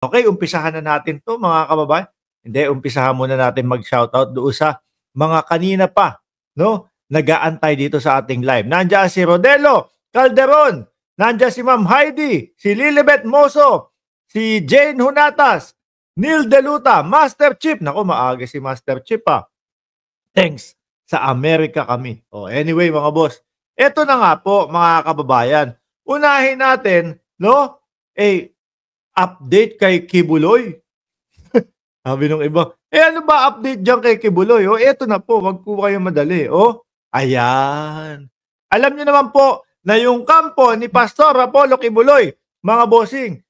Okay, umpisahan na natin 'to mga kababayan. Hindi, umpisahan muna natin mag-shoutout doon sa mga kanina pa, 'no, nag-aantay dito sa ating live. Nandiyan si Rodelo Calderon, nandiyan si Ma'am Heidi, si Lilibet Moso, si Jane Hunatas, Neil Deluta, Master Chip. Naku, maaga si Master Chip, Thanks sa Amerika kami. Oh, anyway mga boss, eto na nga po mga kababayan. Unahin natin, 'no, update kay Kibuloy. Sabi nung iba, ano ba update diyan kay Kibuloy? Oh, eto na po, wag po kayong madali. Oh, ayan. Alam niyo naman po na yung kampo ni Pastor Apollo Kibuloy, mga bossing,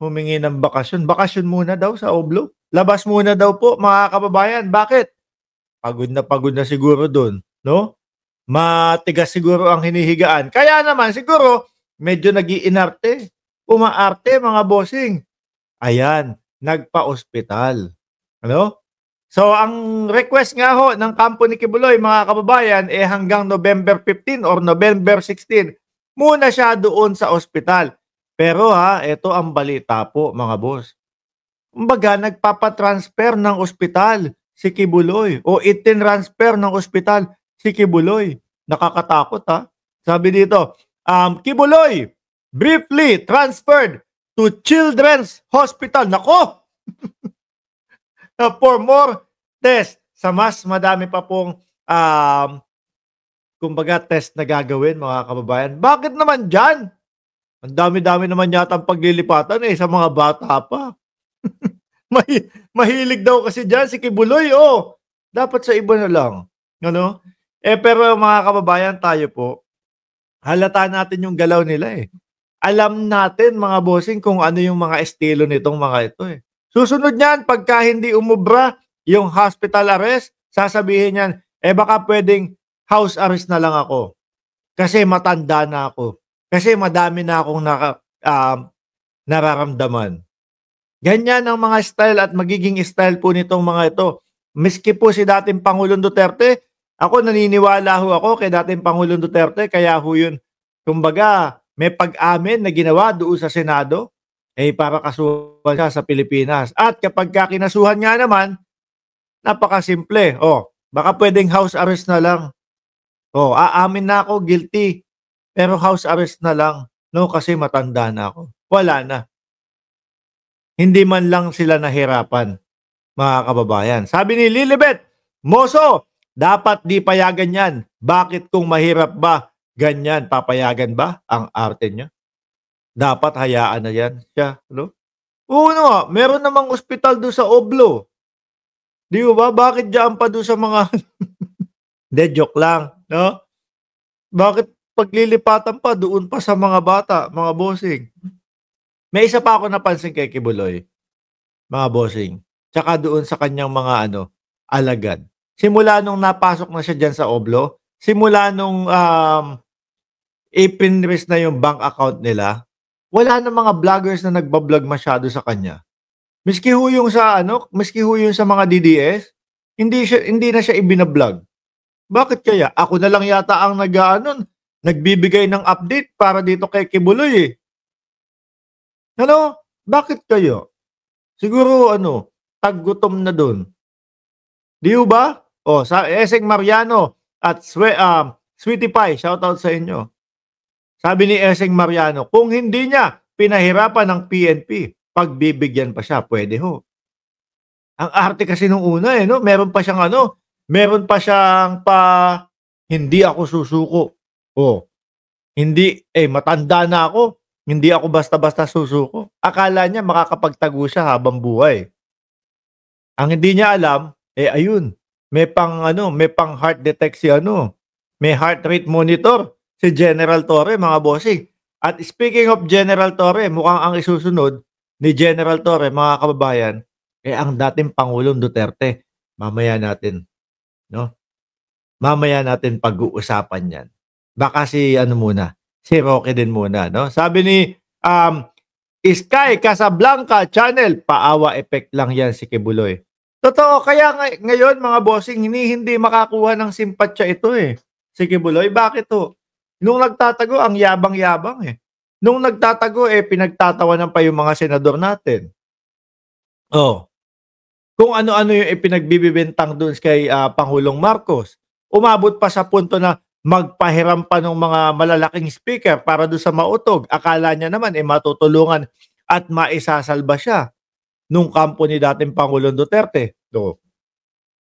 humingi ng bakasyon. Bakasyon muna daw sa Oblo. Labas muna daw po, mga kababayan. Bakit? Pagod na siguro doon, no? Matigas siguro ang hinihigaan. Kaya naman siguro medyo nag-iinarte, umaarte mga bossing. Ayan, nagpa-ospital. Ano? So ang request nga ho ng kampo ni Kibuloy mga kababayan hanggang November 15 or November 16 muna siya doon sa ospital. Pero ito ang balita po mga boss. Kumbaga nagpapa-transfer ng ospital si Kibuloy o itinransfer ng ospital si Kibuloy. Nakakatakot Sabi dito, Kibuloy briefly transferred to Children's Hospital. Nako! For more test. Sa mas madami pa pong kumbaga test na gagawin mga kababayan. Bakit naman dyan? Ang dami-dami naman yata ang paglilipatan sa mga bata pa. Mahilig daw kasi dyan si Kibuloy. Dapat sa iba na lang. Ano? Pero mga kababayan, tayo po, halata natin yung galaw nila Alam natin mga bossing kung ano yung mga estilo nitong mga ito Susunod niyan, pagka hindi umubra yung hospital arrest, sasabihin niyan, baka pwedeng house arrest na lang ako. Kasi matanda na ako. Kasi madami na akong nararamdaman. Ganyan ang mga style at magiging style po nitong mga ito. Miski po si dating Pangulong Duterte, ako naniniwala ako kay dating Pangulong Duterte, kaya yun, kumbaga, may pag-amin na ginawa doon sa Senado, para kasuhan siya sa Pilipinas. At kapag kinasuhan nga naman, napakasimple. Baka pwedeng house arrest na lang. Aamin na ako, guilty. Pero house arrest na lang. No, kasi matanda na ako. Wala na. Hindi man lang sila nahirapan, mga kababayan. Sabi ni Lilibet Moso, dapat di payagan yan. Bakit kung mahirap ba, ganyan, papayagan ba ang arte niya? Dapat hayaan na yan siya. No? Meron namang ospital doon sa Oblo. Di ba? Bakit dyan pa doon sa mga... De, joke lang. No? Bakit paglilipatan pa doon pa sa mga bata, mga bossing? May isa pa ako napansin kay Kibuloy, mga bossing. Tsaka doon sa kanyang mga alagad. Simula nung napasok na siya dyan sa Oblo, simula nung ipinris na yung bank account nila, wala na mga vloggers na nagbablog masyado sa kanya. Miski yung sa mga DDS, hindi na siya ibinablog. Bakit kaya? Ako na lang yata ang nagbibigay ng update para dito kay Kibuloy Bakit kayo? Siguro taggutom na doon. Di ba? Sa Eseng Mariano at Sweetie Pie, shoutout sa inyo. Sabi ni Eseng Mariano, kung hindi niya pinahirapan ng PNP, pagbibigyan pa siya, pwede ho. Ang arte kasi nung una no? Meron pa siyang hindi ako susuko. Hindi, matanda na ako. Hindi ako basta-basta susuko. Akala niya makakapagtago siya habang buhay. Ang hindi niya alam, ayun, may pang heart detect may heart rate monitor si General Torre, mga bossing. At speaking of General Torre, mukhang ang isusunod ni General Torre, mga kababayan, ang dating Pangulong Duterte. Mamaya natin pag-uusapan yan. Baka si Roque din muna, no? Sabi ni Sky Casablanca Channel, paawa effect lang yan si Kibuloy. Totoo, kaya ngayon mga bossing, hindi makakuha ng simpatsya ito si Kibuloy. Bakit to? Nung nagtatago, ang yabang-yabang Nung nagtatago, pinagtatawanan pa yung mga senador natin. Oh, kung ano-ano yung ipinagbibintang dun kay, Pangulong Marcos. Umabot pa sa punto na magpahiram pa ng mga malalaking speaker para dun sa mautog. Akala niya naman, matutulungan at maisasalba siya nung kampo ni dating Pangulong Duterte. Oh,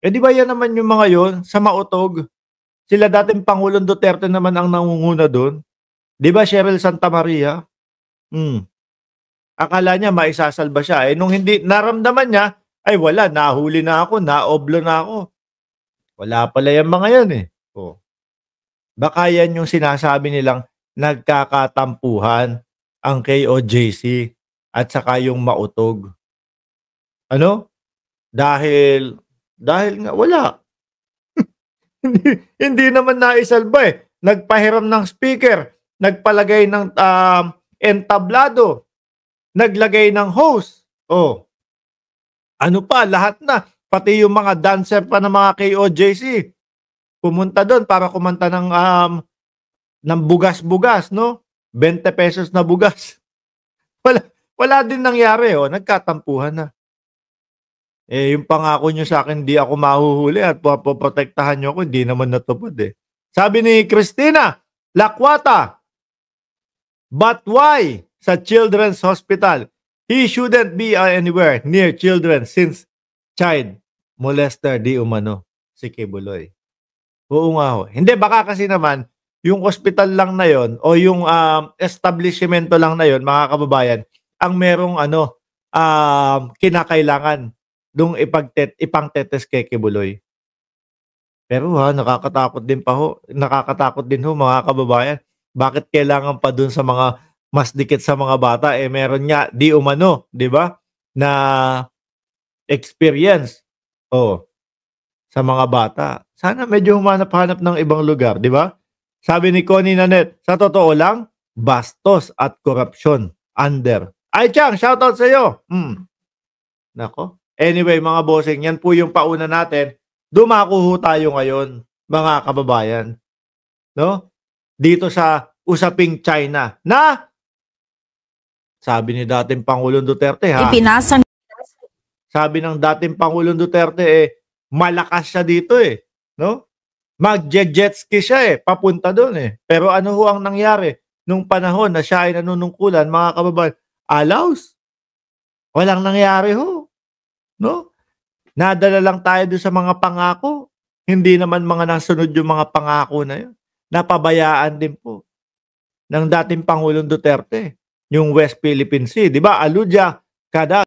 'di ba yan naman yung mga yun sa mautog? Sila dating Pangulong Duterte naman ang nangunguna dun. 'Di ba Cheryl Santamaria? Hmm, akala niya maisasalba siya, nung hindi naramdaman niya, ay wala, nahuli na ako, naoblo na ako. Wala pala yang mga yan, Oh, baka yan yung sinasabi nilang nagkakatampuhan ang KOJC at saka yung mautog. Ano? Dahil nga wala. Hindi naman naisalba, Nagpahiram ng speaker, nagpalagay ng, entablado, naglagay ng host. Oh, ano pa, lahat na. Pati yung mga dancer pa ng mga KOJC, pumunta dun para kumanta ng bugas-bugas, no? 20 pesos na bugas. Wala wala din nangyari, nagkatampuhan na. Yung pangako niyo sa'kin di ako mahuhuli at poprotektahan niyo ako, hindi naman natupad, Sabi ni Cristina Lakwata, "But why sa Children's Hospital? He shouldn't be anywhere near children since child molester di umano si Kibuloy." Oo nga ho. Hindi, baka kasi naman yung ospital lang na yon o yung, establisyemento lang na yon, mga kababayan, ang merong kinakailangan nung ipang-te-test kay Kibuloy. Pero nakakatakot din ho mga kababayan. Bakit kailangan pa dun sa mga mas dikit sa mga bata, meron nga di umano, 'di ba, na experience, sa mga bata. Sana medyo humanap-hanap ng ibang lugar, 'di ba? Sabi ni Connie Nanet, "Sa totoo lang, bastos at korupsyon under." Ay Chang, shoutout sa'yo. Nako. Anyway mga bossing, yan po yung pauna natin. Dumako ho tayo ngayon, mga kababayan, no? Dito sa usaping China na sabi ni dating Pangulong Duterte, Ipinasa sabi ng dating Pangulong Duterte, malakas siya dito, no? Magje-jet ski siya, papunta doon, Pero ano ho ang nangyari nung panahon na siya ay nanunungkulan, mga kababayan? Alaws. Walang nangyari ho, no? Nadala lang tayo doon sa mga pangako. Hindi naman mga nasunod yung mga pangako na yun. Napabayaan din po ng dating Pangulong Duterte yung West Philippine Sea, 'di ba? Aludia, Kada